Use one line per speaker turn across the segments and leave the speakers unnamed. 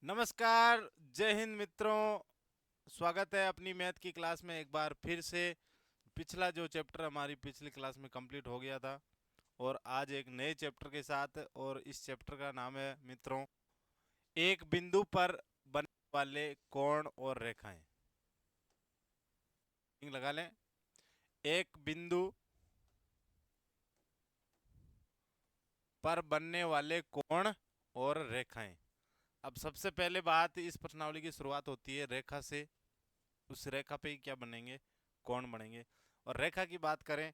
नमस्कार। जय हिंद मित्रों। स्वागत है अपनी मैथ की क्लास में एक बार फिर से। पिछला जो चैप्टर हमारी पिछली क्लास में कंप्लीट हो गया था और आज एक नए चैप्टर के साथ। और इस चैप्टर का नाम है मित्रों, एक बिंदु पर बनने वाले कोण और रेखाएं। लगा लें, एक बिंदु पर बनने वाले कोण और रेखाएं। अब सबसे पहले बात, इस प्रश्नावली की शुरुआत होती है रेखा से। उस रेखा पे ही क्या बनेंगे? कोण बनेंगे। और रेखा की बात करें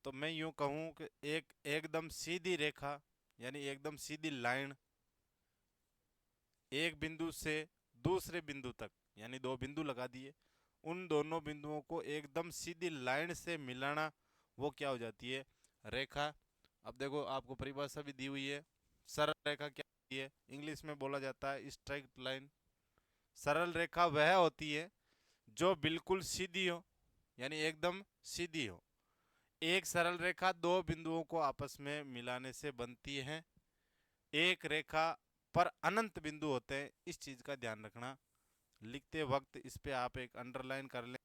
तो मैं यूं कहूं कि एक एकदम सीधी रेखा, यानी एकदम सीधी लाइन, एक बिंदु से दूसरे बिंदु तक, यानी दो बिंदु लगा दिए, उन दोनों बिंदुओं को एकदम सीधी लाइन से मिलाना, वो क्या हो जाती है? रेखा। अब देखो, आपको परिभाषा भी दी हुई है। सरल रेखा क्या होती है? इंग्लिश में बोला जाता है स्ट्रेट लाइन। सरल रेखा वह होती है जो बिल्कुल सीधी हो, यानी एकदम सीधी हो। एक सरल रेखा दो बिंदुओं को आपस में मिलाने से बनती है। एक रेखा पर अनंत बिंदु होते हैं, इस चीज का ध्यान रखना। लिखते वक्त इस पे आप एक अंडरलाइन कर लें।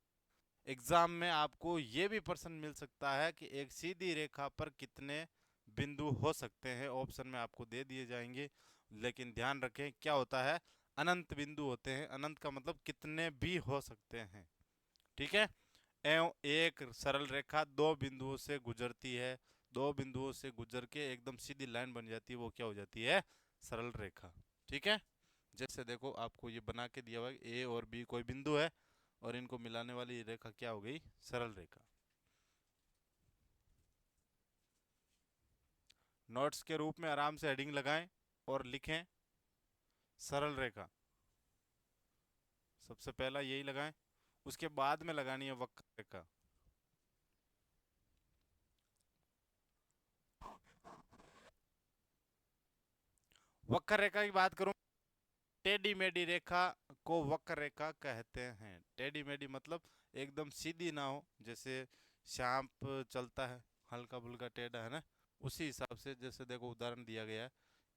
एग्जाम में आपको ये भी प्रश्न मिल सकता है कि एक सीधी रेखा पर कितने बिंदु हो सकते हैं। ऑप्शन में आपको दे दिए जाएंगे, लेकिन ध्यान रखें क्या होता है? अनंत बिंदु होते हैं। अनंत का मतलब कितने भी हो सकते हैं। ठीक है। एवं एक सरल रेखा दो बिंदुओं से गुजरती है। दो बिंदुओं से गुजर के एकदम सीधी लाइन बन जाती है, वो क्या हो जाती है? सरल रेखा। ठीक है। जैसे देखो, आपको ये बना के दिया हुआ है, ए और बी कोई बिंदु है और इनको मिलाने वाली रेखा क्या हो गई? सरल रेखा। नोट्स के रूप में आराम से हेडिंग लगाएं और लिखें सरल रेखा। सबसे पहला यही लगाएं, उसके बाद में लगानी है वक्र रेखा। वक्र रेखा की बात करूं, टेढ़ी मेढ़ी रेखा को वक्र रेखा कहते हैं। टेढ़ी मेढ़ी मतलब एकदम सीधी ना हो, जैसे सांप चलता है हल्का फुल्का टेढ़ा, है ना? उसी हिसाब से, जैसे देखो उदाहरण दिया गया है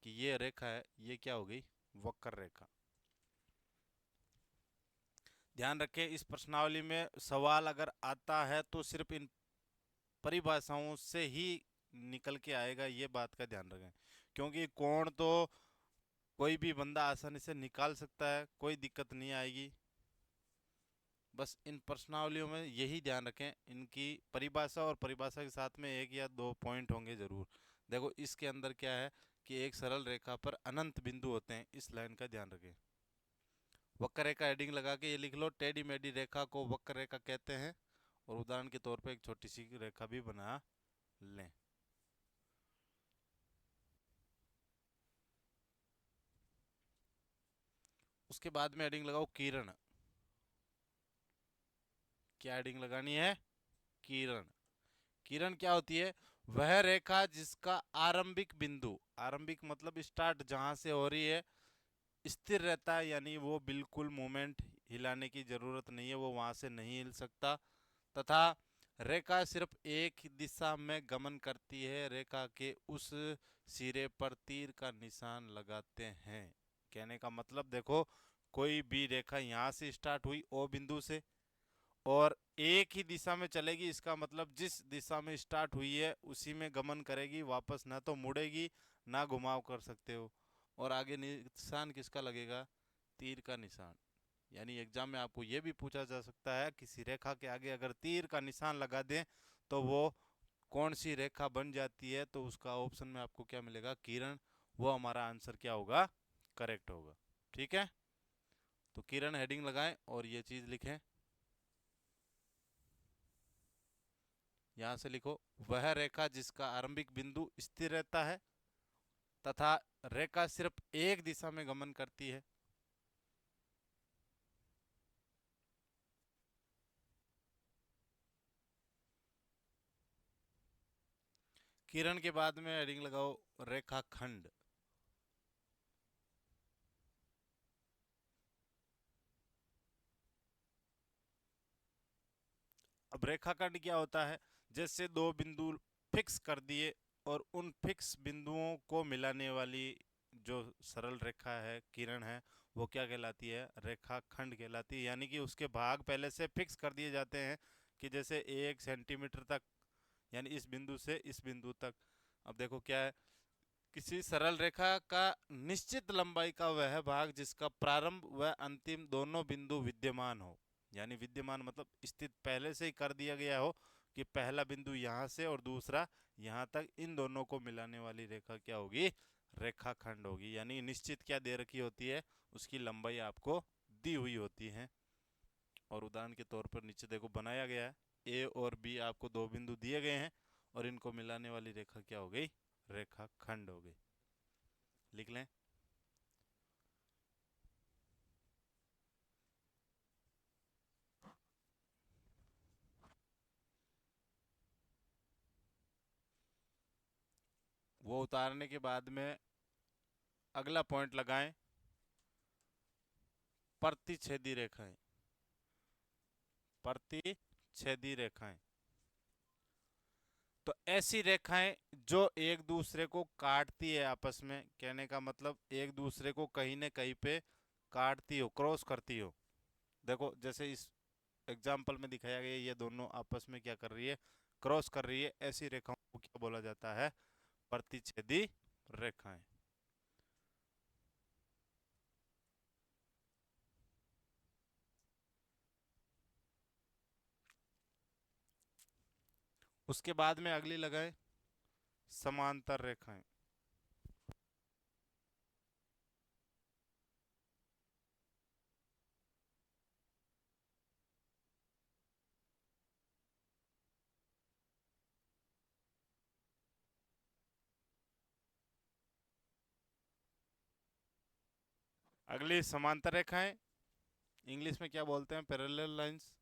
कि ये रेखा है, ये क्या हो गई? वक्र रेखा। ध्यान रखें, इस प्रश्नावली में सवाल अगर आता है तो सिर्फ इन परिभाषाओं से ही निकल के आएगा, ये बात का ध्यान रखें। क्योंकि कोण तो कोई भी बंदा आसानी से निकाल सकता है, कोई दिक्कत नहीं आएगी। बस इन प्रश्नावलियों में यही ध्यान रखें, इनकी परिभाषा और परिभाषा के साथ में एक या दो पॉइंट होंगे जरूर। देखो, इसके अंदर क्या है कि एक सरल रेखा पर अनंत बिंदु होते हैं, इस लाइन का ध्यान रखें। वक्र रेखा हेडिंग लगा के ये लिख लो, टेढ़ी मेढ़ी रेखा को वक्र रेखा कहते हैं। और उदाहरण के तौर पे एक छोटी सी रेखा भी बना लें। उसके बाद में हेडिंग लगाओ किरण। क्या हेडिंग लगानी है? किरण। किरण क्या होती है? वह रेखा जिसका आरंभिक बिंदु, आरंभिक मतलब स्टार्ट जहां से हो रही है, स्थिर रहता है, यानी वो बिल्कुल मूवमेंट हिलाने की जरूरत नहीं है, वो वहां से नहीं हिल सकता। तथा रेखा सिर्फ एक ही दिशा में गमन करती है। रेखा के उस सिरे पर तीर का निशान लगाते हैं। कहने का मतलब देखो, कोई भी रेखा यहाँ से स्टार्ट हुई ओ बिंदु से और एक ही दिशा में चलेगी, इसका मतलब जिस दिशा में स्टार्ट हुई है उसी में गमन करेगी, वापस ना तो मुड़ेगी ना घुमाव कर सकते हो। और आगे निशान किसका लगेगा? तीर का निशान। यानी एग्जाम में आपको यह भी पूछा जा सकता है, किसी रेखा के आगे अगर तीर का निशान लगा दें तो वो कौन सी रेखा बन जाती है? तो उसका ऑप्शन में आपको क्या मिलेगा? किरण। वो हमारा आंसर क्या होगा? करेक्ट होगा। ठीक है। तो किरण हेडिंग लगाएं और ये चीज लिखें। यहां से लिखो, वह रेखा जिसका आरंभिक बिंदु स्थिर रहता है तथा रेखा सिर्फ एक दिशा में गमन करती है। किरण के बाद में हेडिंग लगाओ रेखाखंड। अब रेखाखंड क्या होता है? जैसे दो बिंदु फिक्स कर दिए और उन फिक्स बिंदुओं को मिलाने वाली जो सरल रेखा है, किरण है, वो क्या कहलाती है? रेखाखंड कहलाती है। यानी कि उसके भाग पहले से फिक्स कर दिए जाते हैं कि जैसे 1 सेंटीमीटर तक, यानी इस बिंदु से इस बिंदु तक। अब देखो क्या है, किसी सरल रेखा का निश्चित लंबाई का वह भाग जिसका प्रारंभ व अंतिम दोनों बिंदु विद्यमान हो। यानी विद्यमान मतलब स्थित पहले से ही कर दिया गया हो कि पहला बिंदु यहाँ से और दूसरा यहाँ तक, इन दोनों को मिलाने वाली रेखा क्या होगी? रेखाखंड होगी। यानी निश्चित क्या दे रखी होती है? उसकी लंबाई आपको दी हुई होती है। और उदाहरण के तौर पर नीचे देखो बनाया गया है, ए और बी आपको दो बिंदु दिए गए हैं और इनको मिलाने वाली रेखा क्या हो गई? रेखाखंड हो गई। लिख लें। वो उतारने के बाद में अगला पॉइंट लगाएं, प्रतिच्छेदी रेखाएं। प्रतिच्छेदी रेखाएं तो ऐसी रेखाएं जो एक दूसरे को काटती है आपस में, कहने का मतलब एक दूसरे को कहीं न कहीं पे काटती हो, क्रॉस करती हो। देखो जैसे इस एग्जाम्पल में दिखाया गया, ये दोनों आपस में क्या कर रही है? क्रॉस कर रही है। ऐसी रेखाओं को क्या बोला जाता है? प्रतिच्छेदी रेखाएं। उसके बाद में अगली लगाएं, समांतर रेखाएं। अगली समांतर रेखाएं, इंग्लिश में क्या बोलते हैं? Parallel lines.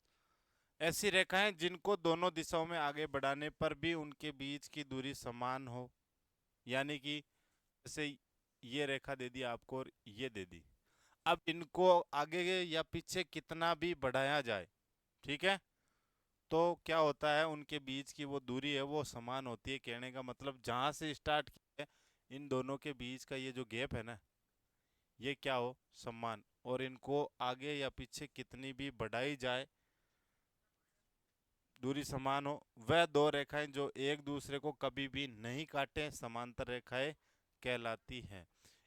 ऐसी रेखाएं जिनको दोनों दिशाओं में आगे बढ़ाने पर भी उनके बीच की दूरी समान हो। यानी कि जैसे ये रेखा दे दी आपको और ये दे दी, अब इनको आगे या पीछे कितना भी बढ़ाया जाए, ठीक है, तो क्या होता है? उनके बीच की वो दूरी है वो समान होती है। कहने का मतलब जहां से स्टार्ट किया है, इन दोनों के बीच का ये जो गैप है ना, ये क्या हो? समान। और इनको आगे या पीछे कितनी भी बढ़ाई जाए, दूरी समान हो। वह दो रेखाएं जो एक दूसरे को कभी भी नहीं काटे समांतर रेखाएं कहलाती हैं।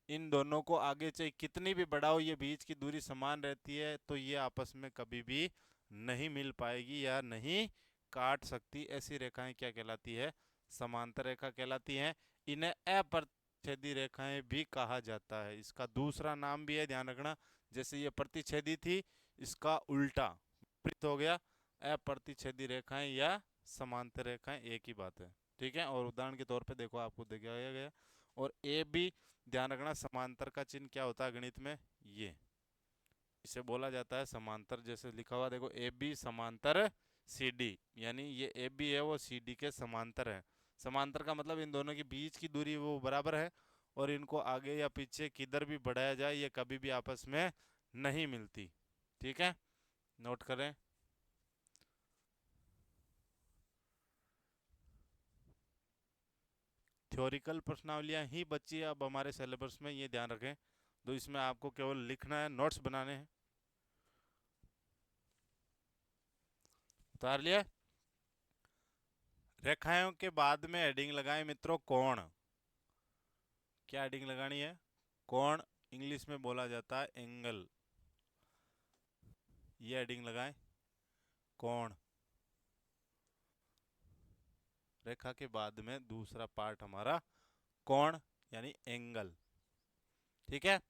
इन दोनों को आगे चाहे कितनी भी बढ़ाओ, ये बीच की दूरी समान रहती है, तो ये आपस में कभी भी नहीं मिल पाएगी या नहीं काट सकती। ऐसी रेखाएं क्या कहलाती है? समांतर रेखा कहलाती हैं। इन्हें अप्रतिच्छेदी रेखाएं भी कहा जाता है। इसका दूसरा नाम भी है, ध्यान रखना। जैसे ये प्रतिच्छेदी थी, इसका उल्टा विपरीत हो गया, अप्रतिच्छेदी रेखाएं या समांतर रेखाएं, एक ही बात है। ठीक है, और उदाहरण के तौर पे देखो आपको दिखाया गया। और ए बी, ध्यान रखना समांतर का चिन्ह क्या होता है गणित में? ये, इसे बोला जाता है समांतर। जैसे लिखा हुआ देखो, ए बी समांतर सी डी, यानी ये ए बी है वो सी डी के समांतर है। समांतर का मतलब इन दोनों के बीच की दूरी वो बराबर है, और इनको आगे या पीछे किधर भी बढ़ाया जाए ये कभी भी आपस में नहीं मिलती। ठीक है, नोट करें। थ्योरिकल प्रश्नावलियां ही बची है अब हमारे सिलेबस में, ये ध्यान रखें। तो इसमें आपको केवल लिखना है, नोट्स बनाने हैं। उतार लिया। रेखाओं के बाद में हेडिंग लगाएं मित्रों, कोण। क्या हेडिंग लगानी है? कोण। इंग्लिश में बोला जाता है एंगल। ये हेडिंग लगाएं, कोण। रेखा के बाद में दूसरा पार्ट हमारा कोण यानी एंगल। ठीक है,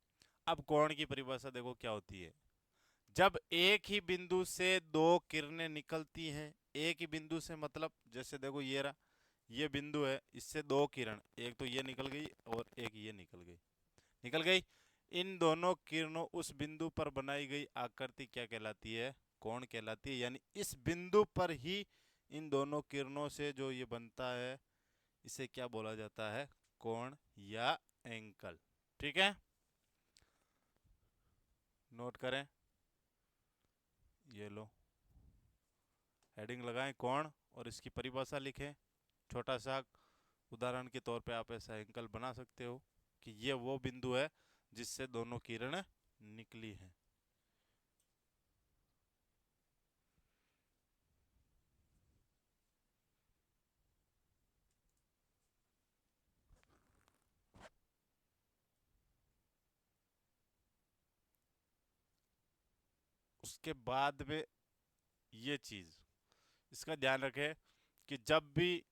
अब कोण की परिभाषा देखो क्या होती है। जब एक ही बिंदु से दो किरणें निकलती हैं, एक ही बिंदु से मतलब जैसे देखो ये रहा, ये बिंदु है, इससे दो किरण, एक तो ये निकल गई और एक ये निकल गई। इन दोनों किरणों उस बिंदु पर बनाई गई आकृति क्या कहलाती है? कोण कहलाती है। यानी इस बिंदु पर ही इन दोनों किरणों से जो ये बनता है, इसे क्या बोला जाता है? कोण या एंगल। ठीक है, नोट करें। ये लो, हेडिंग लगाएं कोण और इसकी परिभाषा लिखें। छोटा सा उदाहरण के तौर पे आप ऐसा एंगल बना सकते हो कि ये वो बिंदु है जिससे दोनों किरण निकली हैं। उसके बाद में ये चीज इसका ध्यान रखें कि जब भी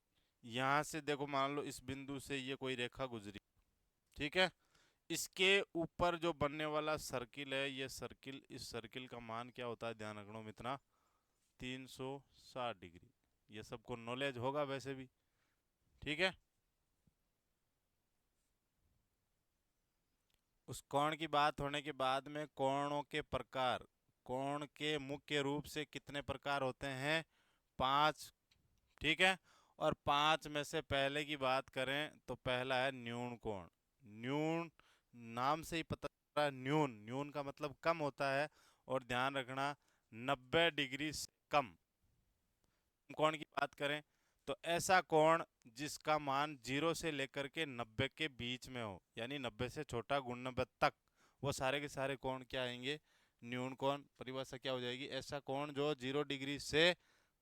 यहां से देखो, मान लो इस बिंदु से ये कोई रेखा गुजरी, ठीक है, इसके ऊपर जो बनने वाला सर्किल है, ये सर्किल, इस सर्किल का मान क्या होता है, ध्यान रखना मित्रा, 360 डिग्री। ये सबको नॉलेज होगा वैसे भी, ठीक है। उस कोण की बात होने के बाद में कोणों के प्रकार, कोण के मुख्य रूप से कितने प्रकार होते हैं, 5, ठीक है। और 5 में से पहले की बात करें तो पहला है न्यून कोण। न्यून, नाम से ही पता चल रहा है, न्यून, न्यून का मतलब कम होता है। और ध्यान रखना 90 डिग्री से कम कोण की बात करें तो ऐसा कोण जिसका मान 0 से लेकर के 90 के बीच में हो, यानी 90 से छोटा गुण 90 तक, वो सारे के सारे कोण क्या आएंगे, न्यून कोण। परिभाषा क्या हो जाएगी, ऐसा कोण जो 0 डिग्री से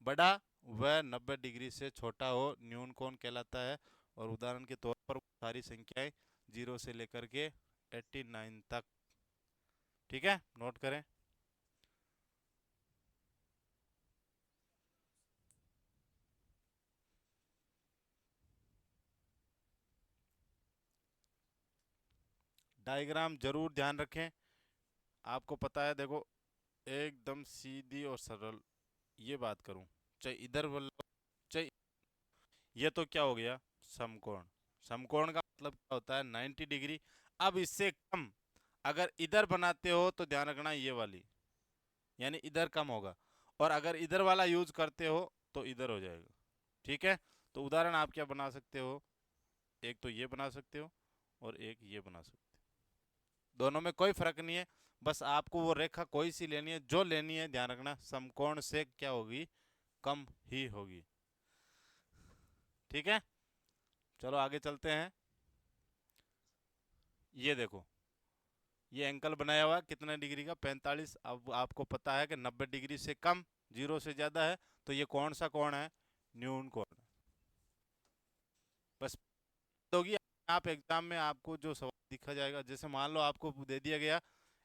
बड़ा वह 90 डिग्री से छोटा हो, न्यून कोण कहलाता है। और उदाहरण के तौर पर सारी संख्याएं 0 से लेकर के 89 तक, ठीक है, नोट करें। डायग्राम जरूर ध्यान रखें। आपको पता है, देखो एकदम सीधी और सरल ये बात करूं, चाहे इधर बोलो चाहे, ये तो क्या हो गया, समकोण। समकोण का मतलब क्या होता है, 90 डिग्री। अब इससे कम अगर इधर बनाते हो तो ध्यान रखना ये वाली, यानी इधर कम होगा। और अगर इधर वाला यूज करते हो तो इधर हो जाएगा, ठीक है। तो उदाहरण आप क्या बना सकते हो, एक तो ये बना सकते हो और एक ये बना सकते हो। दोनों में कोई फर्क नहीं है, बस आपको वो रेखा कोई सी लेनी है, जो लेनी है ध्यान रखना समकोण से क्या होगी, कम ही होगी, ठीक है। चलो आगे चलते हैं। ये देखो, ये एंगल बनाया हुआ कितने डिग्री का, 45। अब आपको पता है कि 90 डिग्री से कम, 0 से ज्यादा है, तो ये कौन सा कोण है, न्यून कोण। बस होगी। आप एग्जाम में आपको जो सवाल दिखा जाएगा, जैसे मान लो आपको दे दिया गया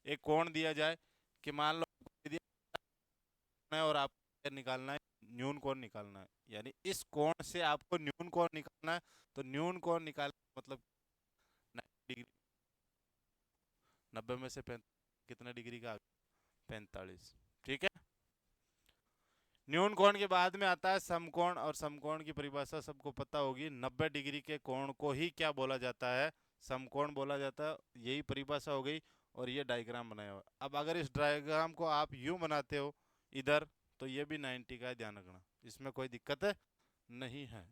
एक कोण दिया जाए, कि मान लो आपको दे दिया है और आपको निकालना है, न्यून कोण निकालना है, यानी इस कोण से आपको न्यून कोण निकालना है। तो न्यून कोण निकालना मतलब 90 डिग्री, 90 में से कितने डिग्री का, 45, ठीक है। न्यून कोण के बाद में आता है समकोण, और समकोण की परिभाषा सबको पता होगी, 90 डिग्री के कोण को ही क्या बोला जाता है, समकोण बोला जाता है। यही परिभाषा हो गई। और ये डायग्राम बनाया हुआ। अब अगर इस डायग्राम को आप यूं बनाते हो इधर, तो ये भी 90 का है, ध्यान रखना, इसमें कोई दिक्कत नहीं है।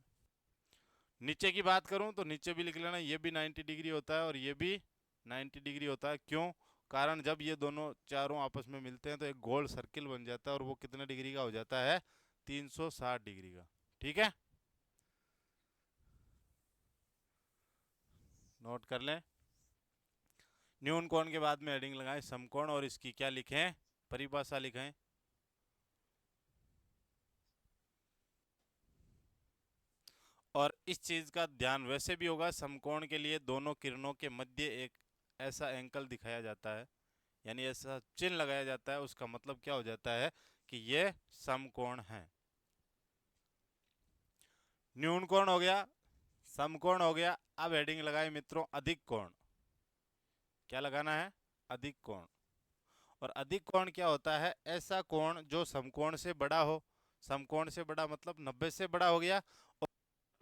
नीचे की बात करूं तो नीचे भी लिख लेना, ये भी 90 डिग्री होता है और ये भी 90 डिग्री होता है। क्यों, कारण जब ये दोनों चारों आपस में मिलते हैं तो एक गोल सर्किल बन जाता है, और वो कितने डिग्री का हो जाता है, 360 डिग्री का, ठीक है। नोट कर लें। न्यून कोण के बाद में हेडिंग लगाएं समकोण, और इसकी क्या लिखें, परिभाषा लिखें। और इस चीज का ध्यान वैसे भी होगा, समकोण के लिए दोनों किरणों के मध्य एक ऐसा एंगल दिखाया जाता है, यानी ऐसा चिन्ह लगाया जाता है, उसका मतलब क्या हो जाता है कि ये समकोण है। न्यून कोण हो गया, समकोण हो गया। अब हेडिंग लगाए मित्रों अधिक कोण। क्या लगाना है, अधिक कोण। और अधिक कोण क्या होता है, ऐसा कोण जो समकोण से बड़ा हो। समकोण से बड़ा मतलब 90 से बड़ा हो गया, और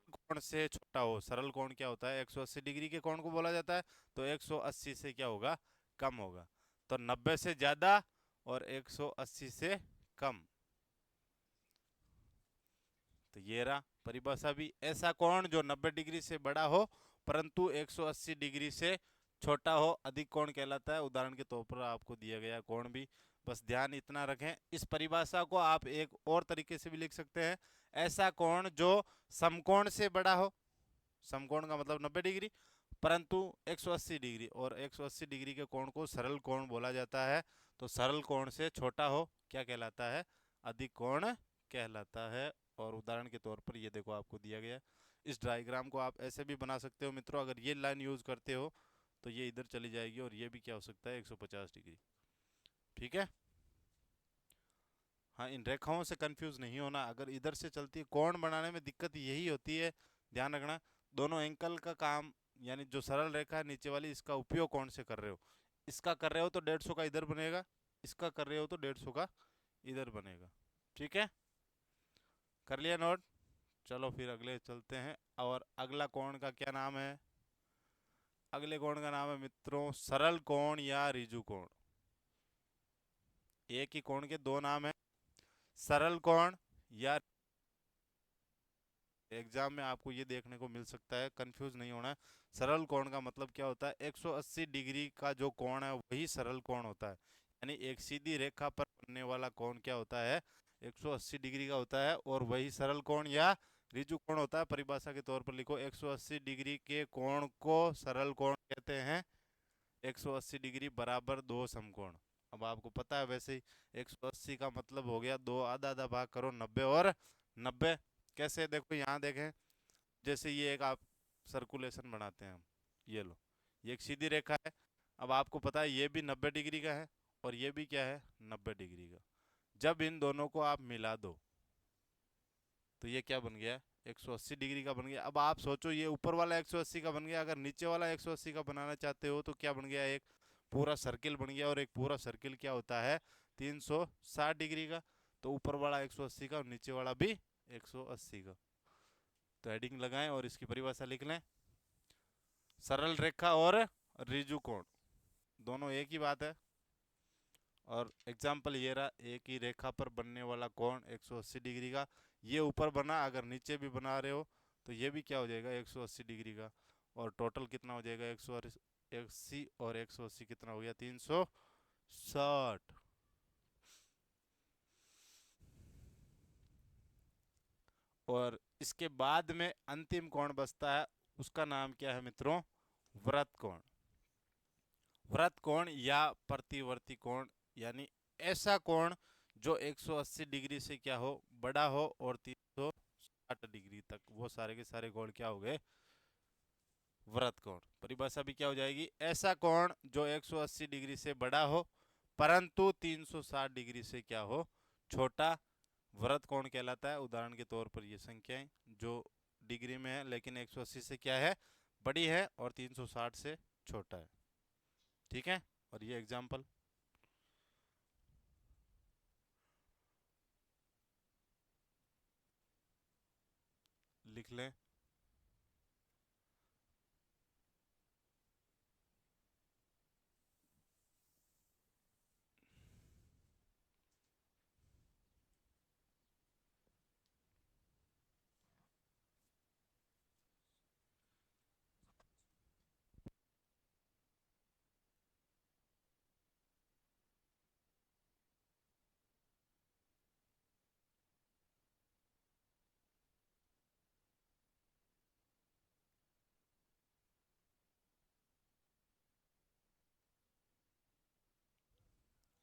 कोण से छोटा हो। सरल कोण क्या होता है, 180 डिग्री के कोण को बोला जाता है, तो 180 से क्या होगा, कम होगा। तो 90 से ज्यादा और 180 से कम, तो ये रहा परिभाषा भी। ऐसा कोण जो 90 डिग्री से बड़ा हो परंतु 180 डिग्री से छोटा हो, अधिक कोण कहलाता है। उदाहरण के तौर पर आपको दिया गया कोण भी, बस ध्यान इतना रखें। इस परिभाषा को आप एक और तरीके से भी लिख सकते हैं, ऐसा कोण जो समकोण से बड़ा हो, समकोण का मतलब 90 डिग्री, परंतु 180 डिग्री और 180 डिग्री के कोण को सरल कोण बोला जाता है। तो सरल कोण से छोटा हो क्या कहलाता है? अधिक कोण कहलाता है। और उदाहरण के तौर पर ये देखो आपको दिया गया है। इस डायग्राम को आप ऐसे भी बना सकते हो मित्रों, अगर ये लाइन यूज करते हो तो ये इधर चली जाएगी और ये भी क्या हो सकता है 150 डिग्री। ठीक है। हाँ, इन रेखाओं से कंफ्यूज नहीं होना। अगर इधर से चलती है, कोण बनाने में दिक्कत यही होती है, ध्यान रखना। दोनों एंगल का काम, यानी जो सरल रेखा है नीचे वाली, इसका उपयोग कौन से कर रहे हो? इसका कर रहे हो तो 150 का इधर बनेगा, इसका कर रहे हो तो 150 का इधर बनेगा। ठीक है, कर लिया नोट? चलो फिर अगले चलते हैं। और अगला कोण का क्या नाम है? अगले कोण का नाम है मित्रों सरल कोण या ऋजु कोण। एक ही कोण के दो नाम है, सरल कोण या। एग्जाम में आपको ये देखने को मिल सकता है, कंफ्यूज नहीं होना। सरल कोण का मतलब क्या होता है? 180 डिग्री का जो कोण है वही सरल कोण होता है। यानी एक सीधी रेखा पर बनने वाला कोण क्या होता है? 180 डिग्री का होता है, और वही सरल कोण या ऋजु कोण होता है। परिभाषा के तौर पर लिखो, 180 डिग्री के कोण को सरल कोण कहते हैं। 180 डिग्री बराबर दो समकोण। अब आपको पता है वैसे ही 180 का मतलब हो गया दो, आधा आधा भाग करो 90 और 90। कैसे? देखो यहाँ देखें, जैसे ये एक आप सर्कुलेशन बनाते हैं हम, ये लो, ये एक सीधी रेखा है। अब आपको पता है ये भी 90 डिग्री का है और ये भी क्या है 90 डिग्री का। जब इन दोनों को आप मिला दो तो ये क्या बन गया? 180 डिग्री का बन गया। अब आप सोचो, ये ऊपर वाला 180 का बन गया, अगर नीचे वाला 180 का बनाना चाहते हो तो क्या बन गया? एक पूरा सर्किल बन गया, और एक पूरा सर्किल क्या होता है? 360 डिग्री का। तो ऊपर वाला 180 का और नीचे वाला भी 180 का। तो हेडिंग लगाएं और इसकी परिभाषा लिख लें। सरल रेखा और ऋजु कोण दोनों एक ही बात है। और एग्जाम्पल ये रहा, एक ही रेखा पर बनने वाला कोण 180 डिग्री का। ये ऊपर बना, अगर नीचे भी बना रहे हो तो ये भी क्या हो जाएगा? 180 डिग्री का। और टोटल कितना हो जाएगा? 180 और 180 कितना हो गया? 360। और इसके बाद में अंतिम कोण बचता है, उसका नाम क्या है मित्रों? व्रत कोण। व्रत कोण या प्रतिवर्ती कोण, यानी ऐसा कोण जो 180 डिग्री से क्या हो? बड़ा हो, और 360 डिग्री तक, वो सारे के सारे कोण क्या हो गए? व्रत कोण। परिभाषा भी क्या हो जाएगी? ऐसा कोण जो 180 डिग्री से बड़ा हो परंतु 360 डिग्री से क्या हो? छोटा, व्रत कोण कहलाता है। उदाहरण के तौर पर ये संख्याएं जो डिग्री में है लेकिन 180 से क्या है? बड़ी है, और 360 से छोटा है। ठीक है। और ये एग्जाम्पल लिख लें।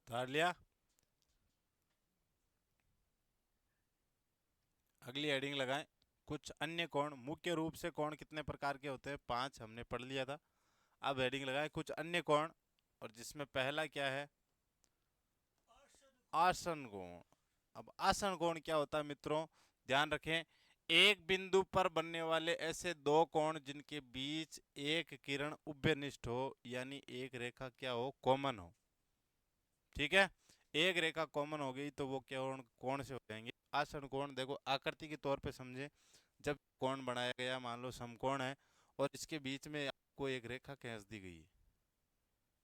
उतार लिया। अगली हेडिंग लगाएं, कुछ अन्य कोण। मुख्य रूप से कोण कितने प्रकार के होते हैं? 5 हमने पढ़ लिया था। अब हेडिंग लगाएं कुछ अन्य कोण, और जिसमें पहला क्या है? आसन कोण। अब आसन कोण क्या होता है मित्रों? ध्यान रखें, एक बिंदु पर बनने वाले ऐसे दो कोण जिनके बीच एक किरण उभयनिष्ठ हो, यानी एक रेखा क्या हो? कॉमन हो। ठीक है, एक रेखा कॉमन हो गई तो वो कोण कौन से हो जाएंगे? आसन कोण। देखो आकृति के तौर पे समझे, जब कोण बनाया गया, मान लो समकोण है, और इसके बीच में आपको एक रेखा खींच दी गई है,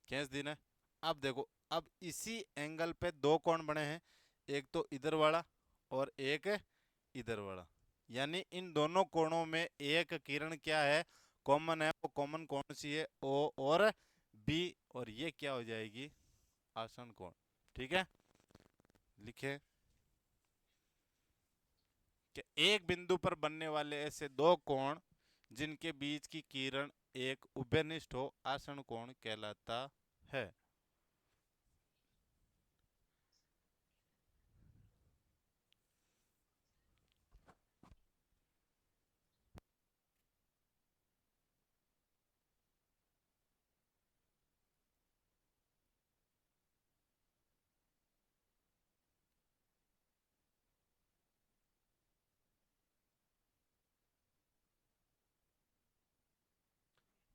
खींच दी ना। अब देखो, अब इसी एंगल पे दो कोण बने हैं, एक तो इधर वाला और एक इधर वाला, यानी इन दोनों कोणों में एक किरण क्या है? कॉमन है। वो कॉमन कौन सी है? ओ और बी। और ये क्या हो जाएगी? आसन कोण। ठीक है, लिखे कि एक बिंदु पर बनने वाले ऐसे दो कोण जिनके बीच की किरण एक उभयनिष्ठ हो आसन कोण कहलाता है?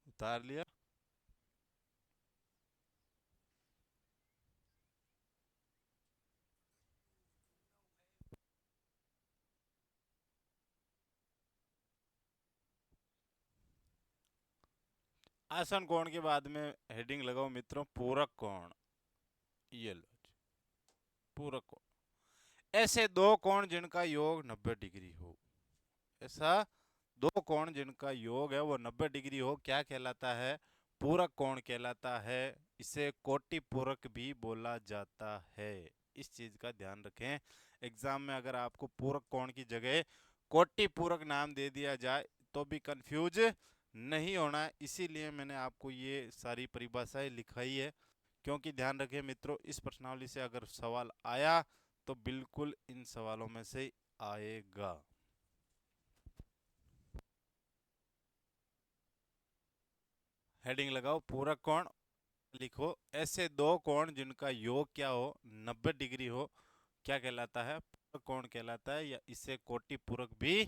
उतार लिया? आसन कोण के बाद में हेडिंग लगाओ मित्रों, पूरक कोण। ये लो जी, पूरक कोण। ऐसे दो कोण जिनका योग 90 डिग्री हो, ऐसा दो कोण जिनका योग है वो 90 डिग्री हो, क्या कहलाता है? पूरक कोण कहलाता है। इसे कोटि पूरक भी बोला जाता है। इस चीज का ध्यान रखें। एग्जाम में अगर आपको पूरक कोण की जगह कोटि पूरक नाम दे दिया जाए तो भी कंफ्यूज नहीं होना है। इसीलिए मैंने आपको ये सारी परिभाषाएं लिखाई है, क्योंकि ध्यान रखें मित्रों, इस प्रश्नावली से अगर सवाल आया तो बिल्कुल इन सवालों में से आएगा। हेडिंग लगाओ पूरक कोण, लिखो ऐसे दो कोण जिनका योग क्या हो, 90 डिग्री हो, क्या कहलाता है? पूरक कोण कहलाता है, या इसे कोटि पूरक भी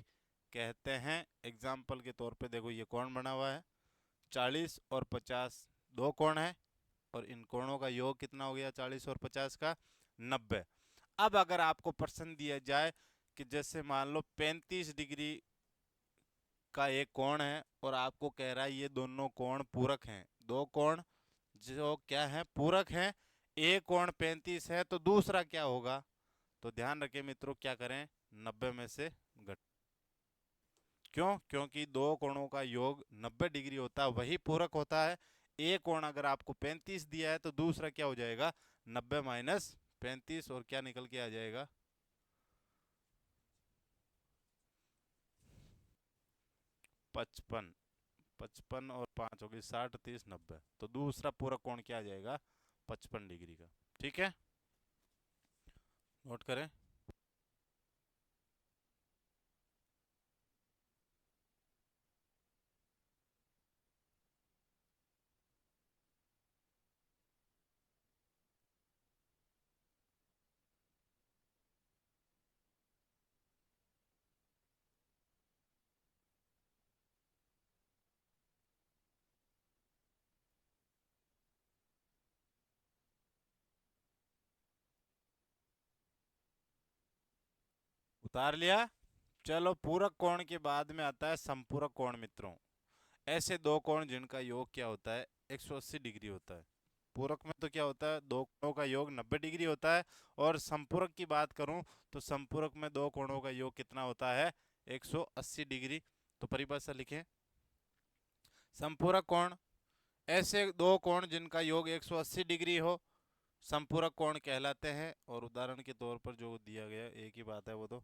कहते हैं। एग्जाम्पल के तौर पे देखो, ये कोण बना हुआ है 40 और 50, दो कोण है और इन कोणों का योग कितना हो गया 40 और 50 का? 90। अब अगर आपको प्रश्न दिया जाए कि जैसे मान लो 35 डिग्री का एक कोण है और आपको कह रहा है ये दोनों कोण पूरक हैं, दो कोण जो क्या है, पूरक हैं, एक कोण 35 है तो दूसरा क्या होगा? तो ध्यान रखें मित्रों, क्या करें, 90 में से घट। क्यों? क्योंकि दो कोणों का योग 90 डिग्री होता है, वही पूरक होता है। एक कोण अगर आपको 35 दिया है तो दूसरा क्या हो जाएगा? 90 माइनस 35, और क्या निकल के आ जाएगा? 55। 55 और 5 होगी 60, 30, 90, तो दूसरा पूरक कोण क्या आ जाएगा? 55 डिग्री का। ठीक है, नोट करें। उतार लिया? चलो, पूरक कोण के बाद में आता है संपूरक कोण मित्रों। ऐसे दो कोण जिनका योग क्या होता है? 180 डिग्री होता है। पूरक में तो क्या होता है, दो कोणों का योग 90 डिग्री होता है, और संपूरक की बात करूं तो संपूरक में दो कोणों का योग कितना होता है? 180 डिग्री। तो परिभाषा लिखें, संपूरक कोण, ऐसे दो कोण जिनका योग 180 डिग्री हो, संपूरक कोण कहलाते हैं। और उदाहरण के तौर पर जो दिया गया एक ही बात है वो, तो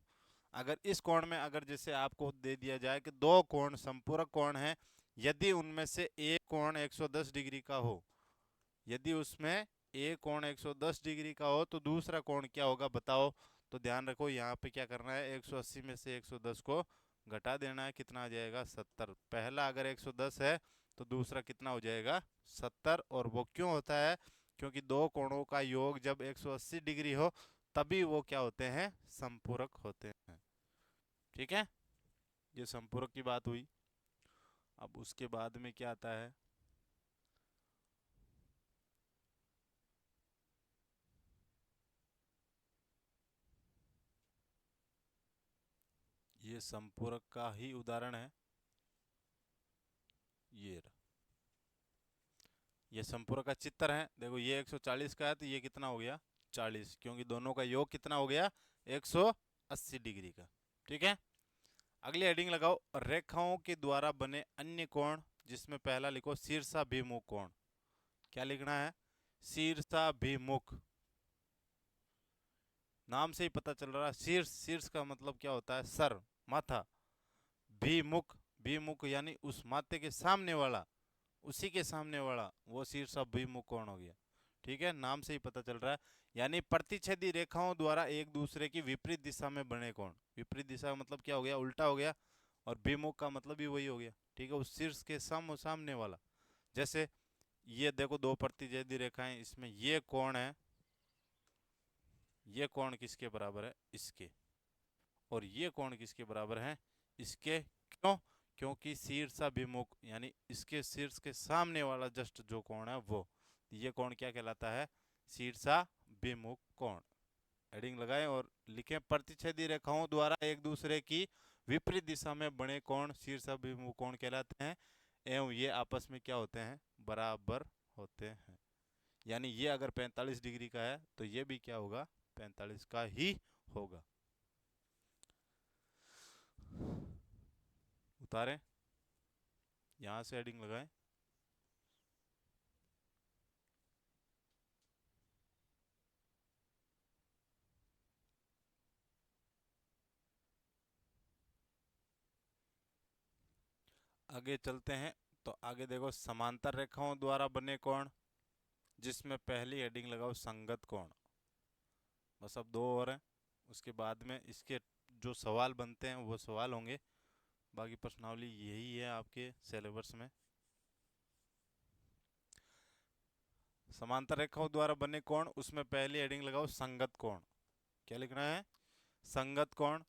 अगर इस कोण में अगर जैसे आपको दे दिया जाए कि दो कोण संपूरक कोण हैं, यदि उनमें से एक कोण 110 डिग्री का हो, यदि उसमें एक कोण 110 डिग्री का हो तो दूसरा कोण क्या होगा बताओ? तो ध्यान रखो, यहाँ पे क्या करना है, 180 में से 110 को घटा देना है, कितना आ जाएगा? 70। पहला अगर 110 है तो दूसरा कितना हो जाएगा? 70। और वो क्यों होता है? क्योंकि दो कोणों का योग जब 180 डिग्री हो तभी वो क्या होते हैं? संपूरक होते हैं। ठीक है, ये संपूरक की बात हुई। अब उसके बाद में क्या आता है? ये संपूरक का ही उदाहरण है, ये रहा। ये संपूरक का चित्र है, देखो ये 140 का है तो ये कितना हो गया? 40, क्योंकि दोनों का योग कितना हो गया? 180 डिग्री का। ठीक है, अगली हेडिंग लगाओ, रेखाओं के द्वारा बने अन्य कोण, जिसमें पहला लिखो शीर्षाभिमुख कोण। क्या लिखना है? शीर्षाभिमुख। नाम से ही पता चल रहा है, शीर्ष, शीर्ष का मतलब क्या होता है? सर, माथा। भिमुख, भिमुख यानी उस माथे के सामने वाला, उसी के सामने वाला वो शीर्षाभिमुख कोण हो गया। ठीक है, नाम से ही पता चल रहा है। यानी प्रतिच्छेदी रेखाओं द्वारा एक दूसरे की विपरीत दिशा में बने कोण। विपरीत दिशा का मतलब क्या हो गया, उल्टा हो गया। और विमुख का मतलब भी वही हो गया। ठीक है, उस शीर्ष के सामने वाला। जैसे ये देखो दो प्रतिच्छेदी रेखाएं, इसमें ये कोण है, ये कोण किसके बराबर है, इसके। और ये कोण किसके बराबर है, इसके। क्यों? क्योंकि शीर्षाभिमुख यानी इसके शीर्ष के सामने वाला जस्ट जो कोण है वो, ये कोण क्या कहलाता है, शीर्षाभिमुख कोण। हेडिंग लगाएं और लिखें, प्रतिच्छेदी रेखाओं द्वारा एक दूसरे की विपरीत दिशा में बने कोण शीर्षाभिमुख कोण कहलाते हैं, एवं ये आपस में क्या होते हैं, बराबर होते हैं। यानी ये अगर 45 डिग्री का है तो ये भी क्या होगा, 45 का ही होगा। उतारें, यहां से हेडिंग लगाएं। आगे चलते हैं। तो आगे देखो, समांतर रेखाओं द्वारा बने कोण, जिसमें पहली हेडिंग लगाओ संगत कोण। बस अब दो और हैं, उसके बाद में इसके जो सवाल बनते हैं वो सवाल होंगे। बाकी प्रश्नावली यही है आपके सिलेबस में। समांतर रेखाओं द्वारा बने कोण, उसमें पहली हेडिंग लगाओ संगत कोण। क्या लिखना है, संगत कोण।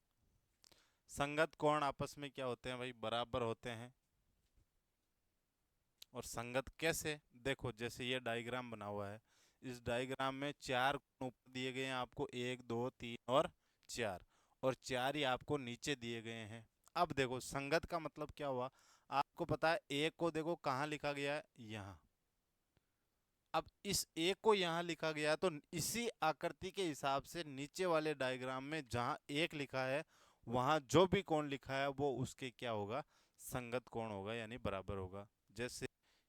संगत कोण आपस में क्या होते हैं भाई, बराबर होते हैं। और संगत कैसे, देखो जैसे ये डायग्राम बना हुआ है, इस डायग्राम में चार कोण ऊपर दिए गए हैं आपको, एक दो तीन और चार। और चार ही आपको नीचे दिए गए हैं। अब देखो संगत का मतलब क्या हुआ, आपको पता है एक को देखो कहाँ लिखा गया है, यहाँ। अब इस एक को यहाँ लिखा गया तो इसी आकृति के हिसाब से नीचे वाले डायग्राम में जहां एक लिखा है वहां जो भी कोण लिखा है वो उसके क्या होगा, संगत कोण होगा, यानी बराबर होगा। जैसे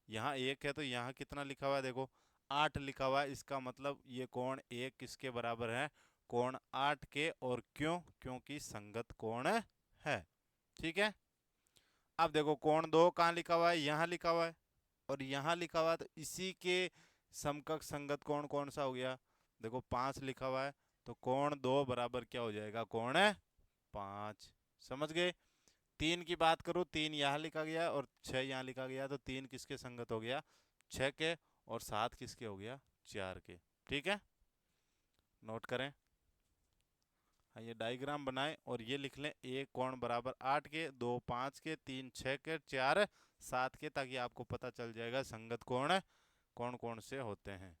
यहाँ एक है तो यहाँ कितना लिखा हुआ है, देखो 8 लिखा हुआ है, इसका मतलब ये कोण एक किसके बराबर है, कोण 8 के। और क्यों, क्योंकि संगत कोण है। ठीक है। अब देखो कोण 2 कहाँ लिखा हुआ है, यहाँ लिखा हुआ है। और यहाँ लिखा हुआ है तो इसी के समकक्ष संगत कोण कौन सा हो गया, देखो 5 लिखा हुआ है। तो कोण 2 बराबर क्या हो जाएगा, कोण 5। समझ गए। 3 की बात करूं, 3 यहाँ लिखा गया और 6 यहाँ लिखा गया, तो 3 किसके संगत हो गया, 6 के। और 7 किसके हो गया, 4 के। ठीक है, नोट करें। हाँ, ये डायग्राम बनाएं और ये लिख लें, एक कोण बराबर 8 के, 2 5 के, 3 6 के, 4 7 के, ताकि आपको पता चल जाएगा संगत कोण कौन कौन से होते हैं।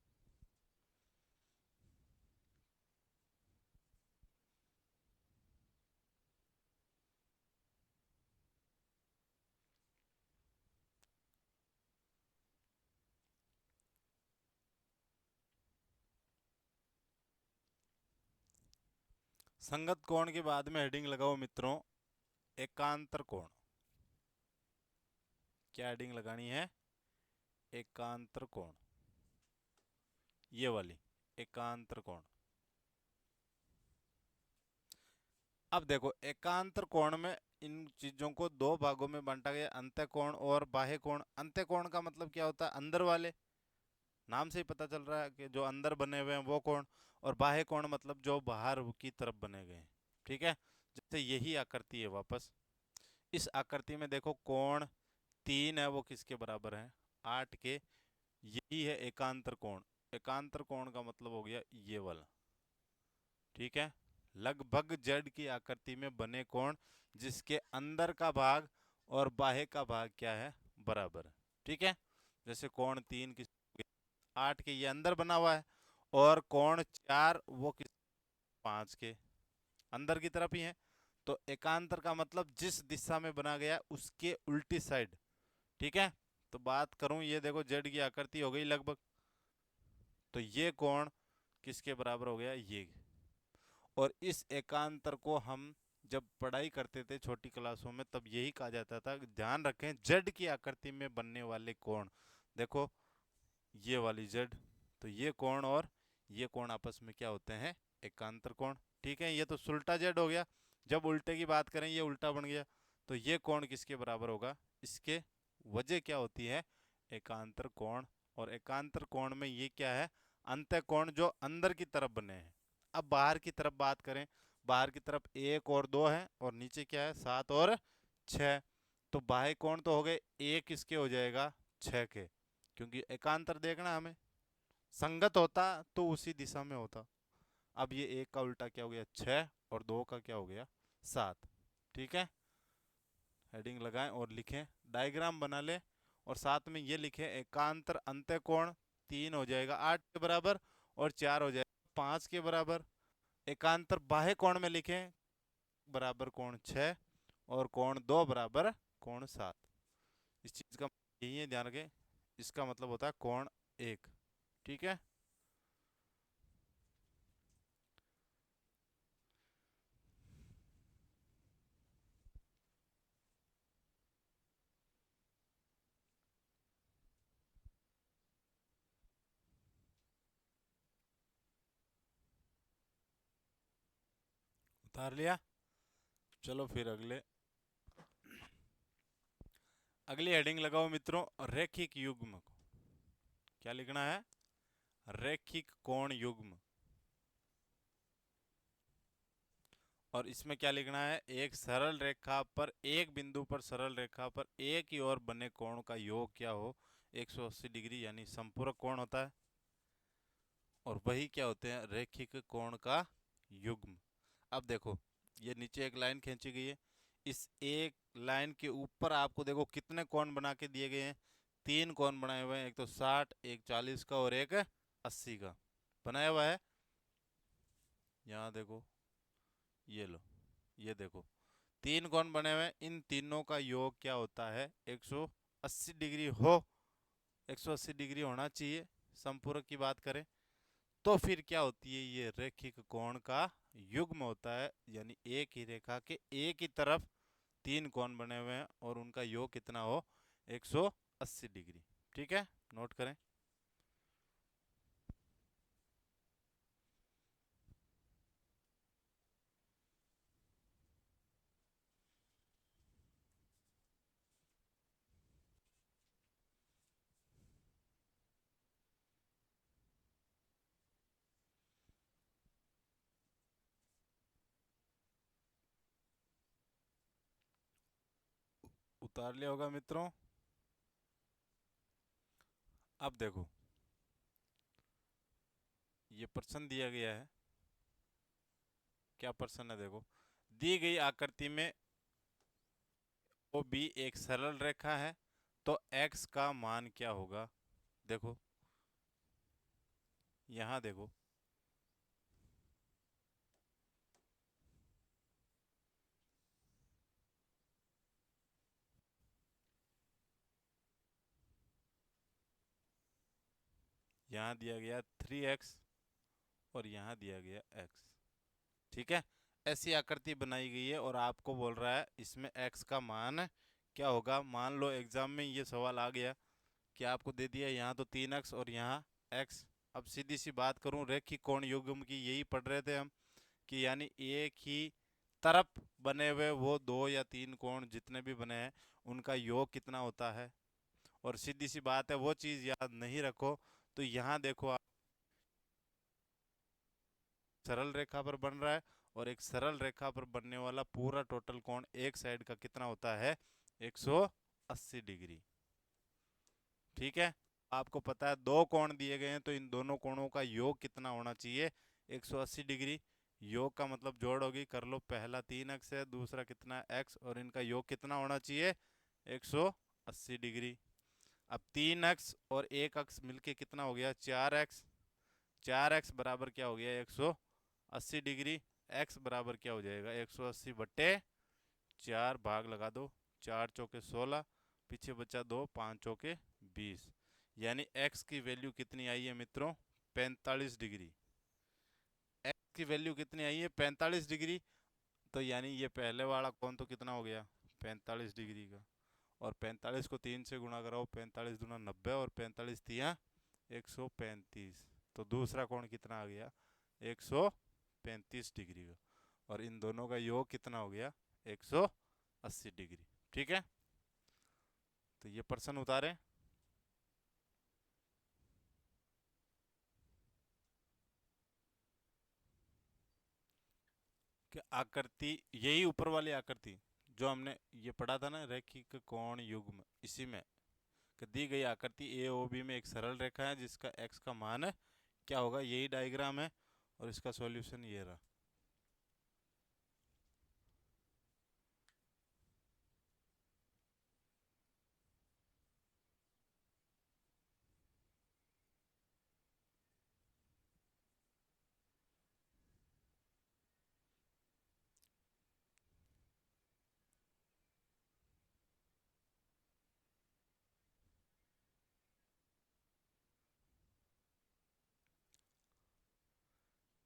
संगत कोण के बाद में हेडिंग लगाओ मित्रों, एकांतर कोण। क्या हेडिंग लगानी है, एकांतर कोण, ये वाली, एकांतर कोण। अब देखो एकांतर कोण में इन चीजों को दो भागों में बांटा गया, अंत्य कोण और बाह्य कोण। अंत्य कोण का मतलब क्या होता है, अंदर वाले, नाम से ही पता चल रहा है कि जो अंदर बने हुए हैं वो कोण। और बाह्य कोण मतलब जो बाहर की तरफ बने गए हैं। ठीक है, जैसे यही आकृति है वापस, इस आकृति में देखो कोण 3 है, वो किसके बराबर है, 8 के। यही है एकांतर कोण। एकांतर कोण का मतलब हो गया ये वाला। ठीक है, लगभग जेड की आकृति में बने कोण जिसके अंदर का भाग और बाह्य का भाग क्या है, बराबर है। ठीक है, जैसे कोण 3 किस 8 के, ये अंदर बना हुआ है। और कोण 4 वो किस 5 के, अंदर की तरफ ही है। तो एकांतर का मतलब जिस दिशा में बना गया उसके उल्टी साइड। ठीक है, तो बात करूं, ये देखो जेड की आकृति हो गई लगभग, तो ये कोण किसके बराबर हो गया, ये। और इस एकांतर को हम जब पढ़ाई करते थे छोटी क्लासों में तब यही कहा जाता था, ध्यान रखें जेड की आकृति में बनने वाले कोण, देखो ये वाली जेड, तो ये कोण और ये कोण आपस में क्या होते हैं, एकांतर कोण। ठीक है, ये तो उल्टा जेड हो गया, जब उल्टे की बात करें ये उल्टा बन गया। तो ये कोण किसके बराबर होगा, इसके। वजह क्या होती है, एकांतर कोण, और एकांतर कोण में ये क्या है, अंतः कोण जो अंदर की तरफ बने हैं। अब बाहर की तरफ बात करें, बाहर की तरफ 1 और 2 है, और नीचे क्या है 7 और 6। तो बाह्य कोण तो हो गए, एक किसके हो जाएगा 6 के, क्योंकि एकांतर देखना हमें, संगत होता तो उसी दिशा में होता। अब ये एक का उल्टा क्या हो गया 6, और 2 का क्या हो गया 7। ठीक है, हेडिंग लगाएं और लिखें, डायग्राम बना ले, और साथ में ये लिखें एकांतर अंत्य कोण 3 हो जाएगा 8 के बराबर, और 4 हो जाएगा 5 के बराबर। एकांतर बाह्य कोण में लिखें बराबर कोण 6, और कोण 2 बराबर कोण 7। इस चीज का यही है, ध्यान रखें, इसका मतलब होता है कोण 1। ठीक है, उतार लिया। चलो फिर अगली हेडिंग लगाओ मित्रों, रैखिक युग्म। क्या लिखना है, रैखिक कोण युग्म। और इसमें क्या लिखना है, एक सरल रेखा पर, एक बिंदु पर सरल रेखा पर एक ही ओर बने कोण का योग क्या हो 180 डिग्री, यानी संपूरक कोण होता है। और वही क्या होते हैं, रैखिक कोण का युग्म। अब देखो, ये नीचे एक लाइन खींची गई है, इस एक लाइन के ऊपर आपको देखो कितने कोण बना के दिए गए हैं, 3 कोण बनाए हुए हैं, एक तो 60, एक 40 का, और एक 80 का बनाया हुआ है। यहाँ देखो, ये लो, ये देखो 3 कोण बने हुए हैं, इन तीनों का योग क्या होता है 180 डिग्री हो, 180 डिग्री होना चाहिए संपूरक की बात करें। तो फिर क्या होती है, ये रैखिक कोण का युग्म होता है, यानी एक ही रेखा के एक ही तरफ 3 कोण बने हुए हैं और उनका योग कितना हो 180 डिग्री। ठीक है, नोट करें। उतार लिया होगा मित्रों। अब देखो, ये प्रश्न दिया गया है, क्या प्रश्न है देखो, दी गई आकृति में ओ बी एक सरल रेखा है, तो x का मान क्या होगा। देखो, यहां देखो, यहाँ दिया गया 3x, और यहाँ दिया गया x। ठीक है, ऐसी आकृति बनाई गई है, और आपको बोल रहा है इसमें x का मान क्या होगा। मान लो एग्जाम में ये सवाल आ गया कि आपको दे दिया यहाँ तो 3x और यहाँ x। अब सीधी सी बात करूं, रैखिक कोण युग्म की यही पढ़ रहे थे हम, कि यानी एक ही तरफ बने हुए वो 2 या 3 कोण जितने भी बने हैं उनका योग कितना होता है। और सीधी सी बात है, वो चीज याद नहीं रखो तो यहाँ देखो आप, सरल रेखा पर बन रहा है, और एक सरल रेखा पर बनने वाला पूरा टोटल कोण एक साइड का कितना होता है 180 डिग्री। ठीक है, आपको पता है 2 कोण दिए गए हैं, तो इन दोनों कोणों का योग कितना होना चाहिए 180 डिग्री। योग का मतलब जोड़ होगी, कर लो, पहला 3x है, दूसरा कितना है x, और इनका योग कितना होना चाहिए 180 डिग्री। अब 3x और 1x मिलके कितना हो गया 4x। 4x बराबर क्या हो गया 180 डिग्री। x बराबर क्या हो जाएगा 180 बट्टे 4, भाग लगा दो, 4 चौके 16, पीछे बचा 2, 5 चौके 20, यानी x की वैल्यू कितनी आई है मित्रों 45 डिग्री। x की वैल्यू कितनी आई है 45 डिग्री। तो यानी ये पहले वाला कोण तो कितना हो गया 45 डिग्री का, और 45 को 3 से गुणा कराओ, 45 दूना 90, और 45 तिया 135। तो दूसरा कोण कितना आ गया 135 डिग्री का, और इन दोनों का योग कितना हो गया 180 डिग्री। ठीक है, तो ये प्रश्न उतारे। कि आकृति, यही ऊपर वाली आकृति जो हमने ये पढ़ा था ना, रैखिक कोण युग्म, इसी में कि दी गई आकृति ए ओ बी में एक सरल रेखा है जिसका एक्स का मान क्या होगा, यही डायग्राम है और इसका सॉल्यूशन ये रहा।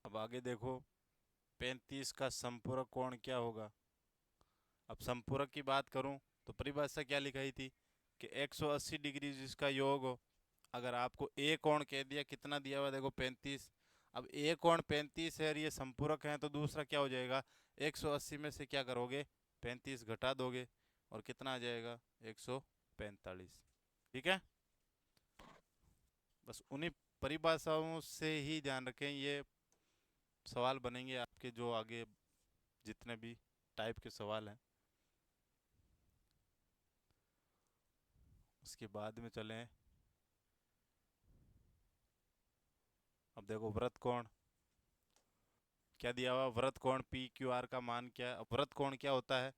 अब आगे देखो, 35 का संपूरक कोण क्या होगा। अब संपूरक की बात करूं तो परिभाषा क्या लिखाई थी कि 180 डिग्री जिसका योग हो। अगर आपको ए कोण कह दिया, कितना दिया हुआ देखो 35। अब ए कोण 35 है और ये संपूरक है, तो दूसरा क्या हो जाएगा, 180 में से क्या करोगे, 35 घटा दोगे और कितना आ जाएगा, 145। ठीक है, बस उन्हीं परिभाषाओं से ही ध्यान रखें, ये सवाल बनेंगे आपके जो आगे जितने भी टाइप के सवाल हैं। उसके बाद में चलें, अब देखो वृत्त कोण क्या दिया हुआ, वृत्त कोण पी क्यू आर का मान क्या है। अब वृत्त कोण क्या होता है,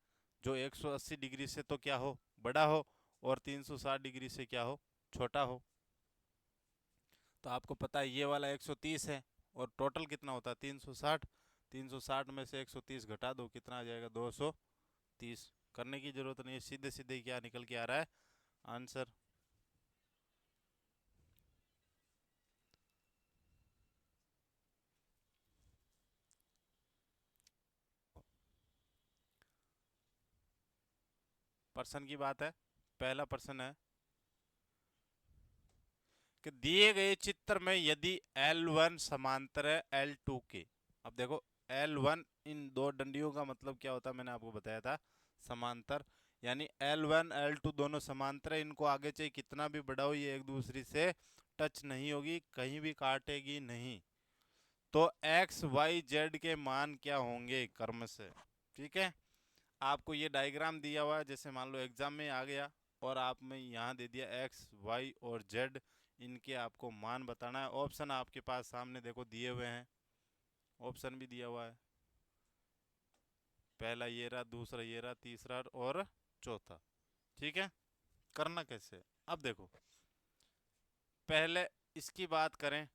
जो 180 डिग्री से तो क्या हो, बड़ा हो, और 360 डिग्री से क्या हो, छोटा हो। तो आपको पता है ये वाला 130 है और टोटल कितना होता है 360। 360 में से 130 घटा दो, कितना आ जाएगा, 230। करने की जरूरत नहीं है, सीधे सीधे क्या निकल के आ रहा है आंसर। प्रश्न की बात है, पहला प्रश्न है कि दिए गए चित्र में यदि L1 समांतर है L2 के। अब देखो L1, इन दो डंडियों का मतलब क्या होता है, मैंने आपको बताया था, समांतर। यानी L1 L2 दोनों समांतर है, इनको आगे चाहिए कितना भी बढ़ाओ ये एक दूसरे से टच नहीं होगी, कहीं भी काटेगी नहीं। तो एक्स वाई जेड के मान क्या होंगे कर्म से। ठीक है, आपको ये डायग्राम दिया हुआ है, जैसे मान लो एग्जाम में आ गया और आप में यहाँ दे दिया एक्स वाई और जेड, इनके आपको मान बताना है। ऑप्शन आपके पास सामने देखो दिए हुए हैं, ऑप्शन भी दिया हुआ है, पहला ये रहा, दूसरा ये रहा, तीसरा और चौथा। ठीक है, करना कैसे, अब देखो पहले इसकी बात करें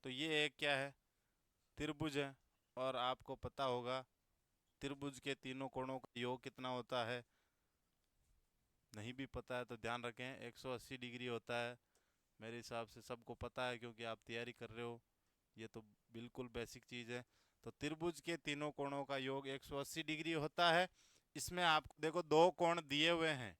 तो ये एक क्या है, त्रिभुज है, और आपको पता होगा त्रिभुज के तीनों कोणों का योग कितना होता है। नहीं भी पता है तो ध्यान रखें, 180 डिग्री होता है। मेरे हिसाब से सबको पता है क्योंकि आप तैयारी कर रहे हो, ये तो बिल्कुल बेसिक चीज़ है। तो त्रिभुज के तीनों कोणों का योग 180 डिग्री होता है। इसमें आपको देखो दो कोण दिए हुए हैं,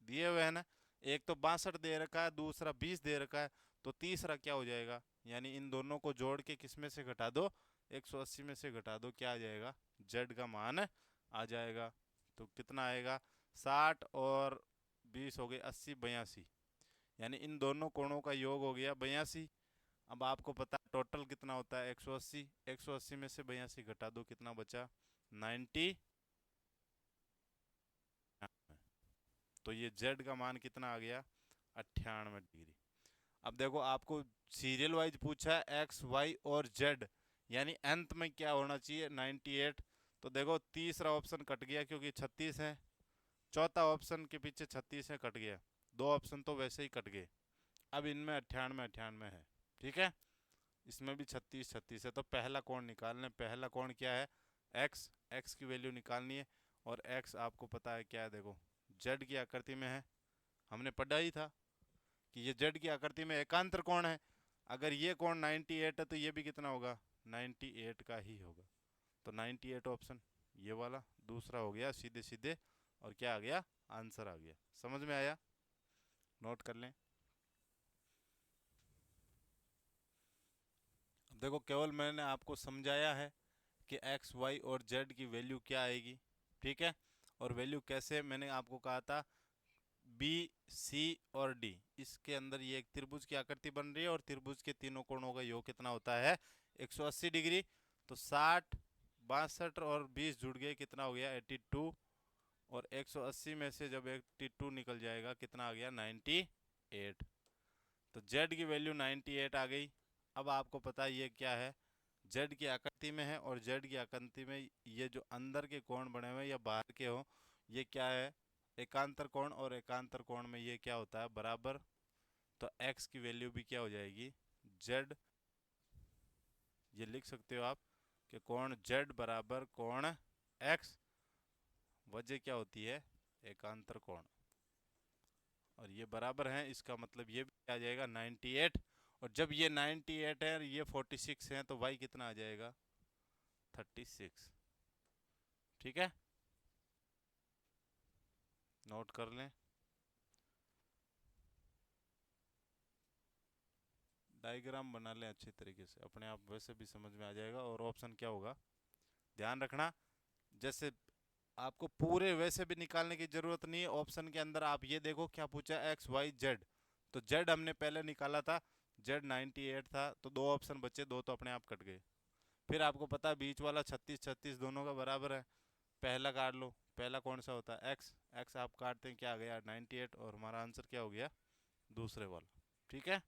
दिए हुए हैं ना, एक तो 62 दे रखा है, दूसरा 20 दे रखा है। तो तीसरा क्या हो जाएगा, यानी इन दोनों को जोड़ के किस में से घटा दो, 180 में से घटा दो, क्या आ जाएगा, जेड का मान आ जाएगा। तो कितना आएगा, 60 और 20 हो गए 80, 82। यानी इन दोनों कोणों का योग हो गया 82। अब आपको पता है टोटल कितना होता है 180, 180 में से 82 घटा दो, कितना बचा, 90। तो ये जेड का मान कितना आ गया, 98 डिग्री। अब देखो आपको सीरियल वाइज पूछा है एक्स वाई और जेड, यानी अंत में क्या होना चाहिए, 98। तो देखो तीसरा ऑप्शन कट गया क्योंकि 36 है, चौथा ऑप्शन के पीछे 36 है, कट गया, दो ऑप्शन तो वैसे ही कट गए। अब इनमें 98 98 है। ठीक है, इसमें भी 36 36 है। तो पहला कोण निकालना है, पहला कोण क्या है, एक्स, एक्स की वैल्यू निकालनी है। और एक्स आपको पता है क्या है, देखो जेड की आकृति में है, हमने पढ़ा ही था कि ये जेड की आकृति में एकांतर कोण है। अगर ये कोण 98 है तो ये भी कितना होगा, 98 का ही होगा। तो 98 ऑप्शन ये वाला दूसरा हो गया सीधे सीधे, और क्या आ गया, आंसर आ गया। समझ में आया, नोट कर लें। अब देखो केवल मैंने आपको समझाया है कि एक्स वाई और जेड की वैल्यू क्या आएगी। ठीक है, और वैल्यू कैसे, मैंने आपको कहा था बी सी और डी, इसके अंदर ये एक त्रिभुज की आकृति बन रही है और त्रिभुज के तीनों कोणों का योग कितना होता है, 180 डिग्री। तो 60 62 और 20 जुड़ गए, कितना हो गया 82। और 180 में से जब 82 निकल जाएगा कितना आ गया 98। तो जेड की वैल्यू 98 आ गई। अब आपको पता है ये क्या है, जेड की आकृति में है, और जेड की आकृति में ये जो अंदर के कोण बने हुए या बाहर के हो, ये क्या है, एकांतर कोण। और एकांतर कोण में ये क्या होता है, बराबर। तो एक्स की वैल्यू भी क्या हो जाएगी, जेड। ये लिख सकते हो आप कि कोण जेड बराबर कोण एक्स, वजह क्या होती है, एकांतर कोण। और ये बराबर है, इसका मतलब ये भी आ जाएगा 98। और जब ये 98 है और ये 46 है तो वाई कितना आ जाएगा 36। ठीक है, नोट कर लें। डायग्राम बना लें अच्छी तरीके से, अपने आप वैसे भी समझ में आ जाएगा। और ऑप्शन क्या होगा ध्यान रखना, जैसे आपको पूरे वैसे भी निकालने की जरूरत नहीं है। ऑप्शन के अंदर आप ये देखो क्या पूछा, एक्स वाई जेड। तो जेड हमने पहले निकाला था, जेड 98 था, तो दो ऑप्शन बचे, दो तो अपने आप कट गए। फिर आपको पता है बीच वाला 36 36 दोनों का बराबर है, पहला काट लो। पहला कौन सा होता है, एक्स। एक्स आप काटते हैं क्या आ गया 98, और हमारा आंसर क्या हो गया दूसरे वाला। ठीक है,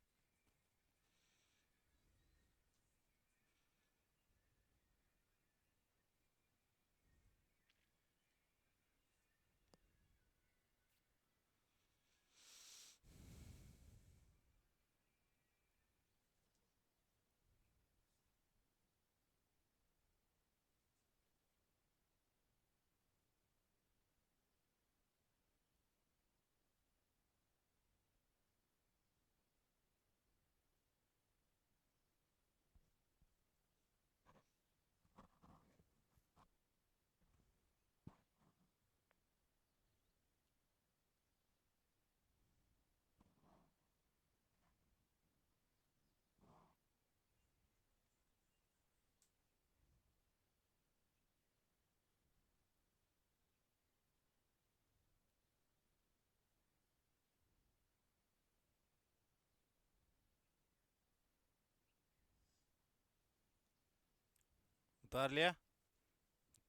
उतार लिया।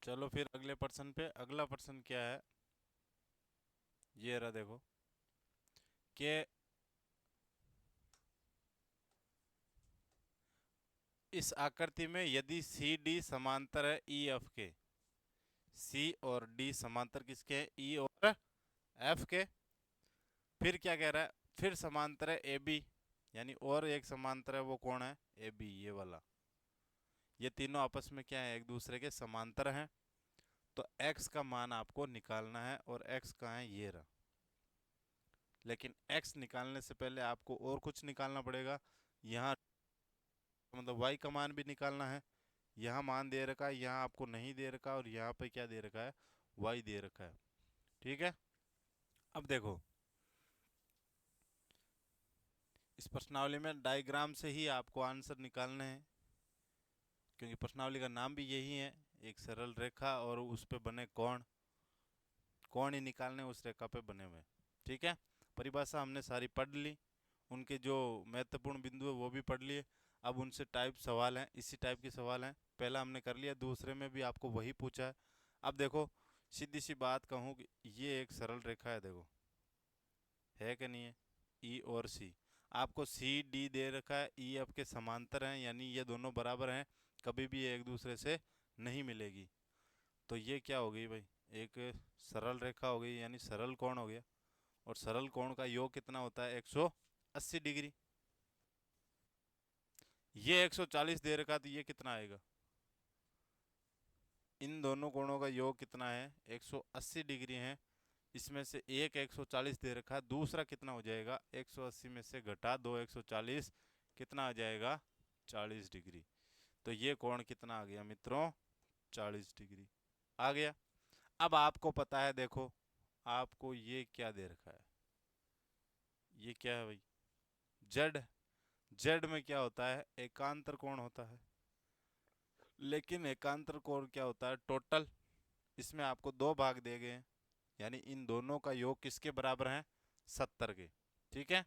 चलो फिर अगले प्रश्न पे। अगला प्रश्न क्या है, ये रहा देखो कि इस आकृति में यदि सी डी समांतर है ई एफ के, सी और डी समांतर किसके हैं, ई और एफ के। फिर क्या कह रहा है, फिर समांतर है ए बी, यानी और एक समांतर है, वो कौन है, ए बी, ये वाला। ये तीनों आपस में क्या है, एक दूसरे के समांतर हैं। तो x का मान आपको निकालना है, और x कहाँ है, ये रहा। लेकिन x निकालने से पहले आपको और कुछ निकालना पड़ेगा। यहाँ मतलब y का मान भी निकालना है। यहाँ मान दे रखा है, यहाँ आपको नहीं दे रखा, और यहाँ पे क्या दे रखा है, y दे रखा है। ठीक है, अब देखो इस प्रश्नावली में डायग्राम से ही आपको आंसर निकालने हैं, क्योंकि प्रश्नावली का नाम भी यही है, एक सरल रेखा और उस पे बने कोण। कोण ही निकालने उस रेखा पे बने हुए। ठीक है, परिभाषा हमने सारी पढ़ ली, उनके जो महत्वपूर्ण बिंदु है वो भी पढ़ लिए। अब उनसे टाइप सवाल हैं, इसी टाइप के सवाल हैं, पहला हमने कर लिया, दूसरे में भी आपको वही पूछा है। अब देखो सीधी सी बात कहूँ कि ये एक सरल रेखा है, देखो है कि नहीं है, ई और सी। आपको सी डी दे रखा है, ई एफ के समांतर हैं, यानी ये दोनों बराबर हैं, कभी भी एक दूसरे से नहीं मिलेगी। तो ये क्या हो गई भाई, एक सरल रेखा हो गई, यानी सरल कोण हो गया। और सरल कोण का योग कितना होता है 180 डिग्री। ये 140 दे रखा, तो ये कितना आएगा, इन दोनों कोणों का योग कितना है 180 डिग्री है। इसमें से एक 140 दे रखा है, दूसरा कितना हो जाएगा 180 में से घटा दो 140, कितना आ जाएगा 40 डिग्री। तो ये कोण कितना आ गया मित्रों 40 डिग्री आ गया। अब आपको पता है, देखो आपको ये क्या दे रखा है, ये क्या है भाई, जेड। जेड में क्या होता है, एकांतर कोण होता है। लेकिन एकांतर कोण क्या होता है, टोटल। इसमें आपको दो भाग दिए गए हैं, यानी इन दोनों का योग किसके बराबर है 70 के। ठीक है,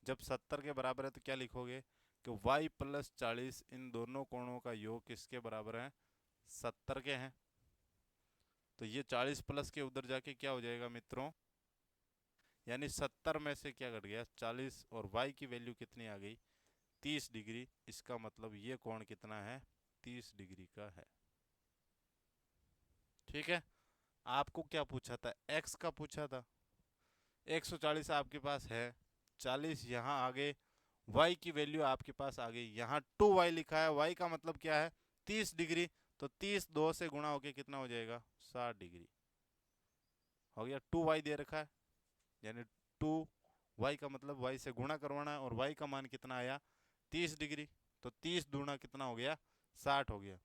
जब 70 के बराबर है तो क्या लिखोगे कि y + 40 इन दोनों कोणों का योग किसके बराबर है 70 के हैं, तो ये 40 प्लस के उधर जाके क्या हो जाएगा मित्रों, यानी 70 में से क्या घट गया 40, और y की वैल्यू कितनी आ गई 30 डिग्री। इसका मतलब ये कोण कितना है 30 डिग्री का है। ठीक है, आपको क्या पूछा था, x का पूछा था। 140 आपके पास है, 40 यहाँ आ गए, y की वैल्यू आपके पास आ गई, यहाँ 2y लिखा है, y का मतलब क्या है 30 डिग्री, तो 30 2 से गुणा होके कितना हो जाएगा 60 डिग्री हो गया। 2y दे रखा है, यानी 2y का मतलब y से गुणा करवाना है, और y का मान कितना आया 30 डिग्री, तो 30 दूना कितना हो गया 60 हो गया।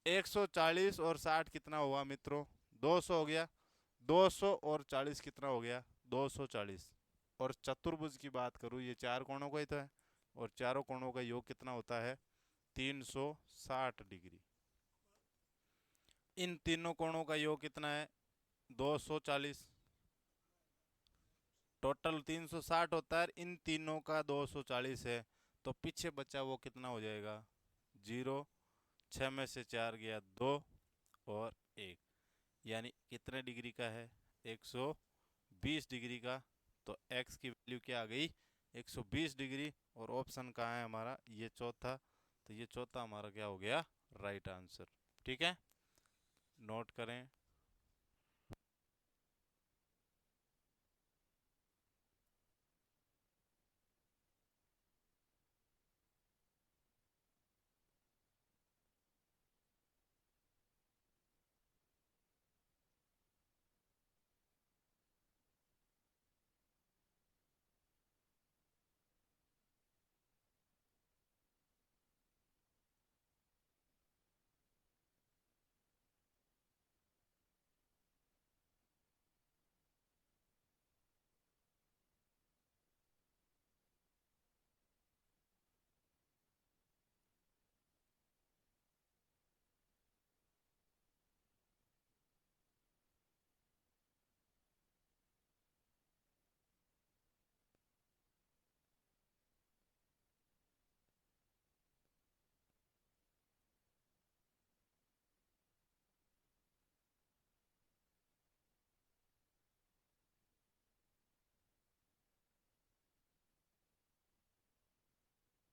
140 और 60 कितना हुआ मित्रों 200 हो गया, 200 और 40 कितना हो गया 240। और चतुर्भुज की बात करूँ, ये चार कोणों का ही तो है, और चारों कोणों का योग कितना होता है 360 डिग्री। इन तीनों कोणों का योग कितना है 240, टोटल 360 होता है, इन तीनों का 240 है, तो पीछे बचा वो कितना हो जाएगा 0, 6 में से 4 गया 2 और 1, यानी कितने डिग्री का है 120 डिग्री का। तो x की वैल्यू क्या आ गई 120 डिग्री, और ऑप्शन कहाँ है हमारा ये चौथा, तो ये चौथा हमारा क्या हो गया राइट आंसर। ठीक है, नोट करें।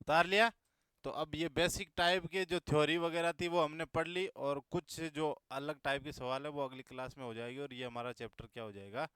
उतार लिया। तो अब ये बेसिक टाइप के जो थ्योरी वगैरह थी वो हमने पढ़ ली, और कुछ जो अलग टाइप के सवाल है वो अगली क्लास में हो जाएगी, और ये हमारा चैप्टर क्या हो जाएगा